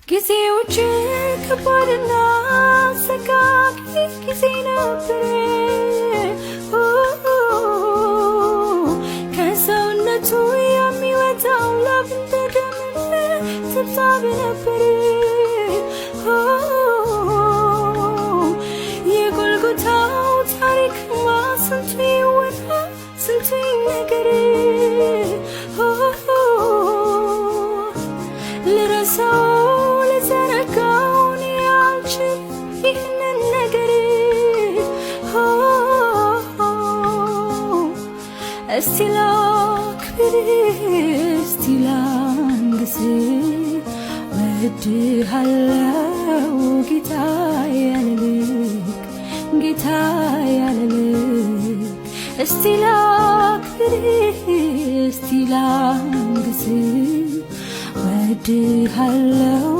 ጊዜዎች ከባድና አሰቃቂ ጊዜ ነበር። ከሰውነቱ የሚወጣው ላብ እንደ ደም ትብታብ ነበር። የጎልጎታው ታሪክማ ስንቱ ይወራ ስንቱ ይነገር። ልረሳው ልዘነጋው እኔ አልችል ይህንን ነገር። እስቲ ላክብር እስቲ ላንግስ ወድሃለው ጌታዬ ያለልክ ጌታዬ ያለልክ። እስቲ ላክብር እስቲ ላንግስ ወድሃለው